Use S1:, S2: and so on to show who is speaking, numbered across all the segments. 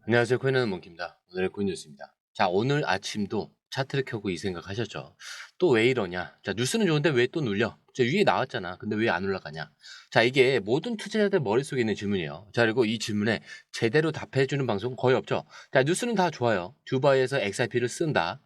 S1: 안녕하세요. 코인하는 몽키입니다. 오늘의 코인 뉴스입니다. 자, 오늘 아침도 차트를 켜고 이 생각하셨죠? 또 왜 이러냐? 자, 뉴스는 좋은데 왜 또 눌려? 저 위에 나왔잖아. 근데 왜 안 올라가냐? 자, 이게 모든 투자자들 머릿속에 있는 질문이에요. 자, 그리고 이 질문에 제대로 답해주는 방송 거의 없죠? 자, 뉴스는 다 좋아요. 두바이에서 XRP를 쓴다.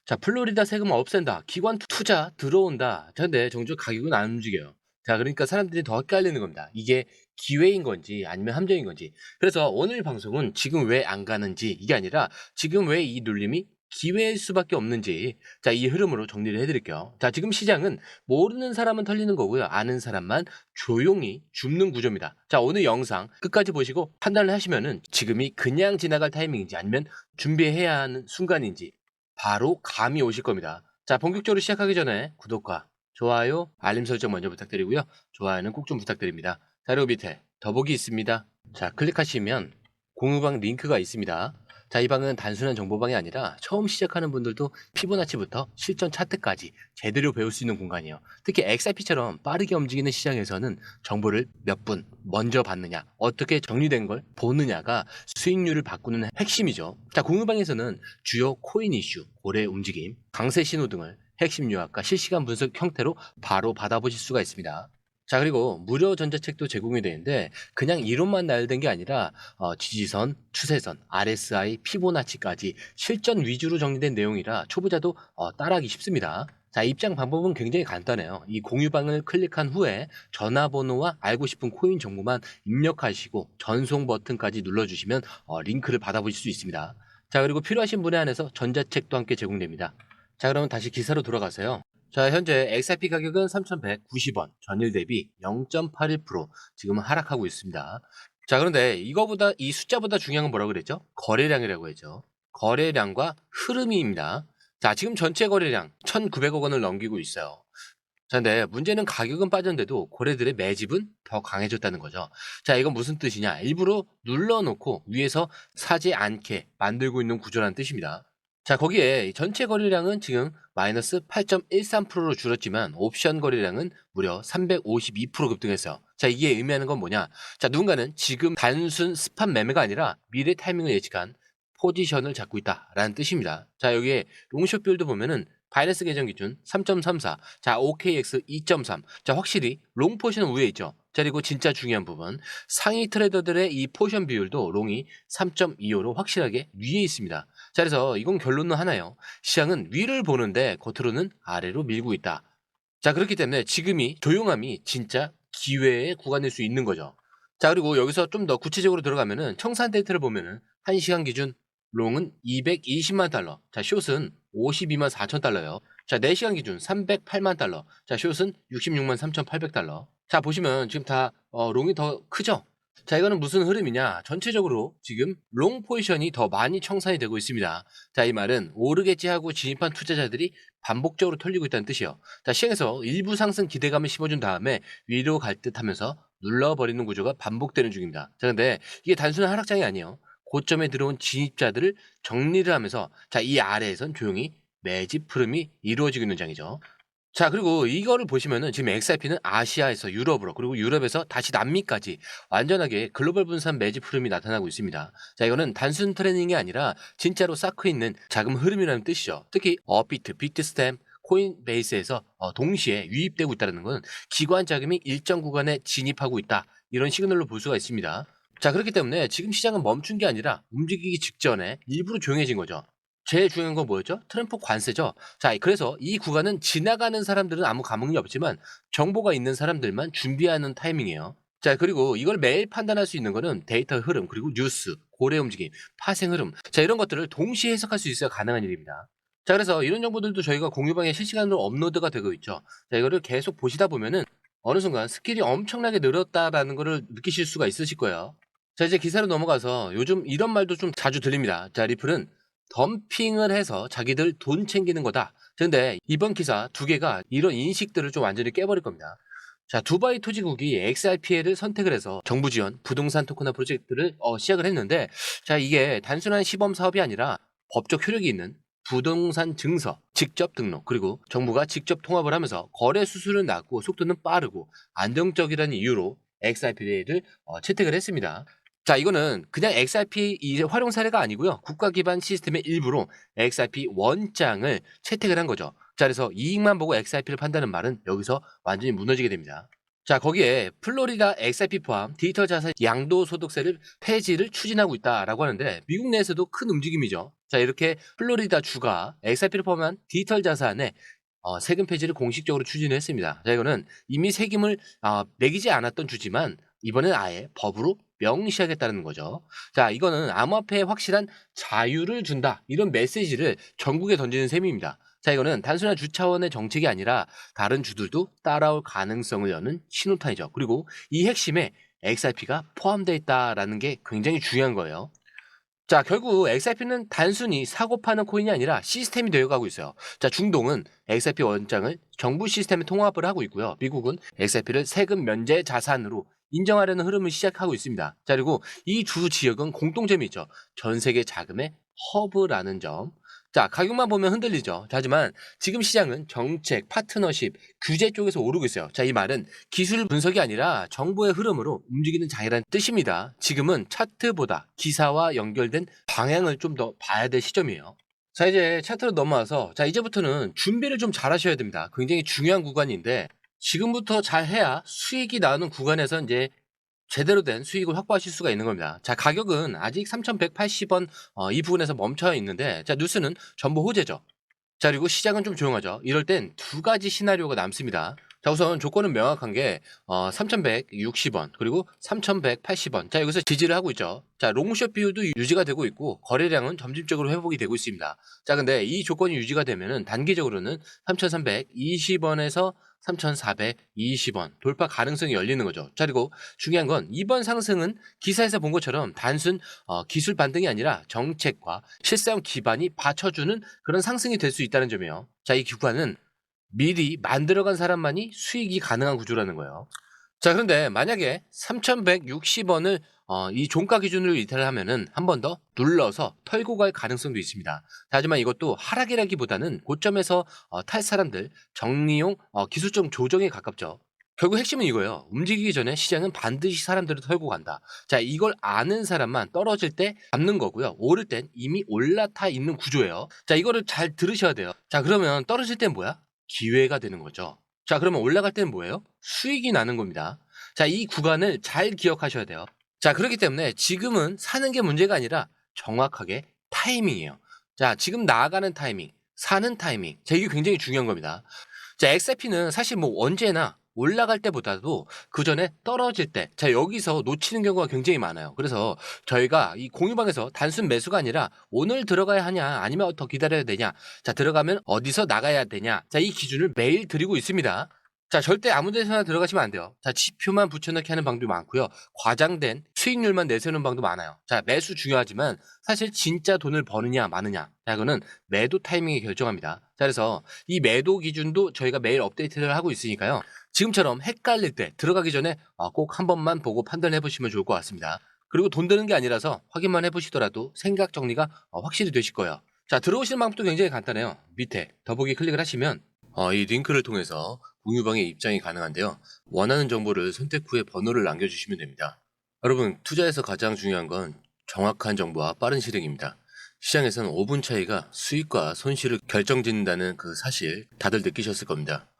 S1: 자, 플로리다 세금 없앤다. 기관 투자 들어온다. 자, 근데 정작 가격은 안 움직여요. 자, 그러니까 사람들이 더 헷갈리는 겁니다. 이게 기회인 건지 아니면 함정인 건지. 그래서 오늘 방송은 지금 왜 안 가는지 이게 아니라 지금 왜 이 눌림이 기회일 수밖에 없는지, 자, 이 흐름으로 정리를 해드릴게요. 자, 지금 시장은 모르는 사람은 털리는 거고요. 아는 사람만 조용히 죽는 구조입니다. 자, 오늘 영상 끝까지 보시고 판단을 하시면은 지금이 그냥 지나갈 타이밍인지 아니면 준비해야 하는 순간인지 바로 감이 오실 겁니다. 자, 본격적으로 시작하기 전에 구독과 좋아요, 알림 설정 먼저 부탁드리고요. 좋아요는 꼭 좀 부탁드립니다. 자, 그리고 밑에 더보기 있습니다. 자, 클릭하시면 공유방 링크가 있습니다. 자, 이 방은 단순한 정보방이 아니라 처음 시작하는 분들도 피보나치부터 실전 차트까지 제대로 배울 수 있는 공간이에요. 특히 XRP처럼 빠르게 움직이는 시장에서는 정보를 몇 분 먼저 받느냐, 어떻게 정리된 걸 보느냐가 수익률을 바꾸는 핵심이죠. 자, 공유방에서는 주요 코인 이슈, 고래 움직임, 강세 신호 등을 핵심 요약과 실시간 분석 형태로 바로 받아보실 수가 있습니다. 자, 그리고 무료 전자책도 제공이 되는데 그냥 이론만 나열된 게 아니라 지지선, 추세선, RSI, 피보나치까지 실전 위주로 정리된 내용이라 초보자도 따라하기 쉽습니다. 자, 입장 방법은 굉장히 간단해요. 이 공유방을 클릭한 후에 전화번호와 알고 싶은 코인 정보만 입력하시고 전송 버튼까지 눌러주시면 링크를 받아보실 수 있습니다. 자, 그리고 필요하신 분에 한해서 전자책도 함께 제공됩니다. 자, 그러면 다시 기사로 돌아가세요. 자, 현재 XRP 가격은 3,190원, 전일 대비 0.81% 지금은 하락하고 있습니다. 자, 그런데 이거보다, 이 숫자보다 중요한 건 뭐라고 그랬죠? 거래량이라고 했죠. 거래량과 흐름입니다. 자, 지금 전체 거래량 1,900억 원을 넘기고 있어요. 자, 근데 문제는 가격은 빠졌는데도 고래들의 매집은 더 강해졌다는 거죠. 자, 이건 무슨 뜻이냐? 일부러 눌러놓고 위에서 사지 않게 만들고 있는 구조라는 뜻입니다. 자, 거기에 전체 거래량은 지금 마이너스 8.13%로 줄었지만 옵션 거래량은 무려 352% 급등했어요. 자, 이게 의미하는 건 뭐냐? 자, 누군가는 지금 단순 스팟 매매가 아니라 미래 타이밍을 예측한 포지션을 잡고 있다라는 뜻입니다. 자, 여기에 롱숏 비율도 보면은 바이낸스 계정 기준 3.34, 자, OKX 2.3. 자, 확실히 롱 포션은 위에 있죠. 자, 그리고 진짜 중요한 부분, 상위 트레이더들의 이 포션 비율도 롱이 3.25로 확실하게 위에 있습니다. 자, 그래서 이건 결론은 하나예요. 시장은 위를 보는데 겉으로는 아래로 밀고 있다. 자, 그렇기 때문에 지금이 조용함이 진짜 기회의 구간일 수 있는 거죠. 자, 그리고 여기서 좀 더 구체적으로 들어가면은 청산 데이터를 보면은 1시간 기준 롱은 220만 달러, 자, 숏은 52만 4천 달러예요. 자, 4시간 기준 308만 달러, 자, 숏은 66만 3,800달러. 자, 보시면 지금 다 롱이 더 크죠? 자, 이거는 무슨 흐름이냐? 전체적으로 지금 롱 포지션이 더 많이 청산이 되고 있습니다. 자, 이 말은 오르겠지 하고 진입한 투자자들이 반복적으로 털리고 있다는 뜻이에요. 자, 시장에서 일부 상승 기대감을 심어준 다음에 위로 갈 듯 하면서 눌러버리는 구조가 반복되는 중입니다. 자, 근데 이게 단순한 하락장이 아니에요. 고점에 들어온 진입자들을 정리를 하면서 자, 이 아래에선 조용히 매집 흐름이 이루어지고 있는 장이죠. 자, 그리고 이거를 보시면은 지금 XRP는 아시아에서 유럽으로, 그리고 유럽에서 다시 남미까지 완전하게 글로벌 분산 매집 흐름이 나타나고 있습니다. 자, 이거는 단순 트레이닝이 아니라 진짜로 쌓고 있는 자금 흐름이라는 뜻이죠. 특히 업비트, 비트스탬, 코인베이스에서 동시에 유입되고 있다는 건 기관 자금이 일정 구간에 진입하고 있다, 이런 시그널로 볼 수가 있습니다. 자, 그렇기 때문에 지금 시장은 멈춘 게 아니라 움직이기 직전에 일부러 조용해진 거죠. 제일 중요한 건 뭐였죠? 트럼프 관세죠. 자, 그래서 이 구간은 지나가는 사람들은 아무 감흥이 없지만 정보가 있는 사람들만 준비하는 타이밍이에요. 자, 그리고 이걸 매일 판단할 수 있는 거는 데이터 흐름, 그리고 뉴스, 고래 움직임, 파생 흐름. 자, 이런 것들을 동시에 해석할 수 있어야 가능한 일입니다. 자, 그래서 이런 정보들도 저희가 공유방에 실시간으로 업로드가 되고 있죠. 자, 이거를 계속 보시다 보면은 어느 순간 스킬이 엄청나게 늘었다라는 거를 느끼실 수가 있으실 거예요. 자, 이제 기사로 넘어가서 요즘 이런 말도 좀 자주 들립니다. 자, 리플은 덤핑을 해서 자기들 돈 챙기는 거다. 근데 이번 기사 두 개가 이런 인식들을 좀 완전히 깨버릴 겁니다. 자, 두바이 토지국이 XRP를 선택을 해서 정부 지원 부동산 토큰화 프로젝트를 시작을 했는데, 자, 이게 단순한 시범 사업이 아니라 법적 효력이 있는 부동산 증서 직접 등록, 그리고 정부가 직접 통합을 하면서 거래 수수료는 낮고 속도는 빠르고 안정적이라는 이유로 XRP를 채택을 했습니다. 자, 이거는 그냥 XRP 이 활용 사례가 아니고요. 국가 기반 시스템의 일부로 XRP 원장을 채택을 한 거죠. 자, 그래서 이익만 보고 XRP를 판다는 말은 여기서 완전히 무너지게 됩니다. 자, 거기에 플로리다 XRP 포함 디지털 자산 양도소득세를 폐지를 추진하고 있다라고 하는데 미국 내에서도 큰 움직임이죠. 자, 이렇게 플로리다 주가 XRP를 포함한 디지털 자산에 세금 폐지를 공식적으로 추진했습니다. 자, 이거는 이미 세금을 매기지 않았던 주지만 이번엔 아예 법으로 명시하겠다는 거죠. 자, 이거는 암호화폐에 확실한 자유를 준다, 이런 메시지를 전국에 던지는 셈입니다. 자, 이거는 단순한 주 차원의 정책이 아니라 다른 주들도 따라올 가능성을 여는 신호탄이죠. 그리고 이 핵심에 XRP가 포함되어 있다라는 게 굉장히 중요한 거예요. 자, 결국 XRP는 단순히 사고 파는 코인이 아니라 시스템이 되어가고 있어요. 자, 중동은 XRP 원장을 정부 시스템에 통합을 하고 있고요. 미국은 XRP를 세금 면제 자산으로 인정하려는 흐름을 시작하고 있습니다. 자, 그리고 이 두 지역은 공통점이 있죠. 전 세계 자금의 허브라는 점. 자, 가격만 보면 흔들리죠. 자, 하지만 지금 시장은 정책, 파트너십, 규제 쪽에서 오르고 있어요. 자, 이 말은 기술 분석이 아니라 정보의 흐름으로 움직이는 장이라는 뜻입니다. 지금은 차트보다 기사와 연결된 방향을 좀 더 봐야 될 시점이에요. 자, 이제 차트로 넘어와서 자, 이제부터는 준비를 좀 잘 하셔야 됩니다. 굉장히 중요한 구간인데 지금부터 잘 해야 수익이 나오는 구간에서 이제 제대로 된 수익을 확보하실 수가 있는 겁니다. 자, 가격은 아직 3,180원 이 부분에서 멈춰 있는데 자, 뉴스는 전부 호재죠. 자, 그리고 시장은 좀 조용하죠. 이럴 땐 두 가지 시나리오가 남습니다. 자, 우선 조건은 명확한 게 3,160원 그리고 3,180원. 자, 여기서 지지를 하고 있죠. 자, 롱숏 비율도 유지가 되고 있고 거래량은 점진적으로 회복이 되고 있습니다. 자, 근데 이 조건이 유지가 되면은 단기적으로는 3,320원에서 3,420원 돌파 가능성이 열리는 거죠. 자, 그리고 중요한 건 이번 상승은 기사에서 본 것처럼 단순 기술 반등이 아니라 정책과 실상 기반이 받쳐주는 그런 상승이 될 수 있다는 점이에요. 자, 이 구간은 미리 만들어간 사람만이 수익이 가능한 구조라는 거예요. 자, 그런데 만약에 3,160원을 이 종가 기준으로 이탈을 하면은 한 번 더 눌러서 털고 갈 가능성도 있습니다. 자, 하지만 이것도 하락이라기보다는 고점에서 탈 사람들 정리용 기술적 조정에 가깝죠. 결국 핵심은 이거예요. 움직이기 전에 시장은 반드시 사람들을 털고 간다. 자, 이걸 아는 사람만 떨어질 때 잡는 거고요. 오를 땐 이미 올라타 있는 구조예요. 자, 이거를 잘 들으셔야 돼요. 자, 그러면 떨어질 땐 뭐야? 기회가 되는 거죠. 자, 그러면 올라갈 때는 뭐예요? 수익이 나는 겁니다. 자, 이 구간을 잘 기억하셔야 돼요. 자, 그렇기 때문에 지금은 사는 게 문제가 아니라 정확하게 타이밍이에요. 자, 지금 나아가는 타이밍, 사는 타이밍. 자, 이게 굉장히 중요한 겁니다. 자, XRP는 사실 뭐 언제나 올라갈 때보다도 그 전에 떨어질 때, 자, 여기서 놓치는 경우가 굉장히 많아요. 그래서 저희가 이 공유방에서 단순 매수가 아니라 오늘 들어가야 하냐, 아니면 더 기다려야 되냐, 자, 들어가면 어디서 나가야 되냐, 자, 이 기준을 매일 드리고 있습니다. 자, 절대 아무 데서나 들어가시면 안 돼요. 자, 지표만 붙여넣기 하는 방도 많고요. 과장된 수익률만 내세우는 방도 많아요. 자, 매수 중요하지만 사실 진짜 돈을 버느냐 마느냐, 자, 이거는 매도 타이밍이 결정합니다. 자, 그래서 이 매도 기준도 저희가 매일 업데이트를 하고 있으니까요. 지금처럼 헷갈릴 때 들어가기 전에 꼭 한 번만 보고 판단해 보시면 좋을 것 같습니다. 그리고 돈 드는 게 아니라서 확인만 해보시더라도 생각 정리가 확실히 되실 거예요. 자, 들어오시는 방법도 굉장히 간단해요. 밑에 더보기 클릭을 하시면 이 링크를 통해서 공유방에 입장이 가능한데요. 원하는 정보를 선택 후에 번호를 남겨주시면 됩니다. 여러분, 투자에서 가장 중요한 건 정확한 정보와 빠른 실행입니다. 시장에서는 5분 차이가 수익과 손실을 결정짓는다는 그 사실 다들 느끼셨을 겁니다.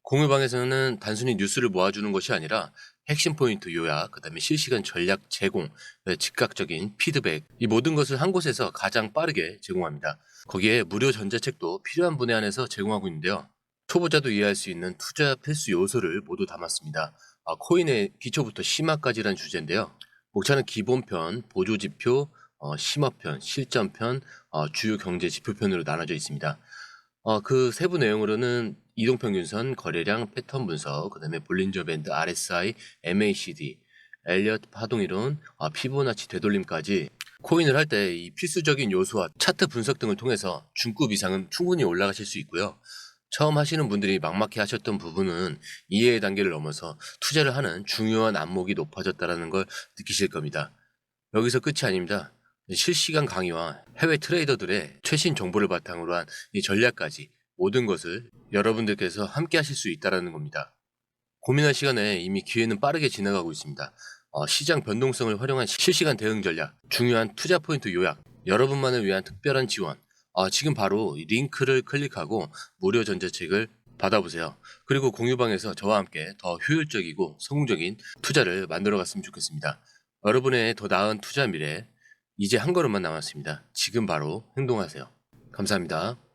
S1: 공유방에서는 단순히 뉴스를 모아주는 것이 아니라 핵심 포인트 요약, 그 다음에 실시간 전략 제공, 즉각적인 피드백, 이 모든 것을 한 곳에서 가장 빠르게 제공합니다. 거기에 무료 전자책도 필요한 분야 안에서 제공하고 있는데요. 초보자도 이해할 수 있는 투자 필수 요소를 모두 담았습니다. 코인의 기초부터 심화까지란 주제인데요. 목차는 기본편, 보조지표, 심화편, 실전편, 주요 경제 지표편으로 나눠져 있습니다. 그 세부 내용으로는 이동평균선, 거래량, 패턴 분석, 그 다음에 볼린저 밴드, RSI, MACD, 엘리엇 파동이론, 피보나치 되돌림까지 코인을 할 때 이 필수적인 요소와 차트 분석 등을 통해서 중급 이상은 충분히 올라가실 수 있고요. 처음 하시는 분들이 막막해 하셨던 부분은 이해의 단계를 넘어서 투자를 하는 중요한 안목이 높아졌다는 걸 느끼실 겁니다. 여기서 끝이 아닙니다. 실시간 강의와 해외 트레이더들의 최신 정보를 바탕으로 한 이 전략까지 모든 것을 여러분들께서 함께 하실 수 있다는 겁니다. 고민할 시간에 이미 기회는 빠르게 지나가고 있습니다. 시장 변동성을 활용한 실시간 대응 전략, 중요한 투자 포인트 요약, 여러분만을 위한 특별한 지원. 지금 바로 이 링크를 클릭하고 무료 전자책을 받아보세요. 그리고 공유방에서 저와 함께 더 효율적이고 성공적인 투자를 만들어 갔으면 좋겠습니다. 여러분의 더 나은 투자 미래, 이제 한 걸음만 남았습니다. 지금 바로 행동하세요. 감사합니다.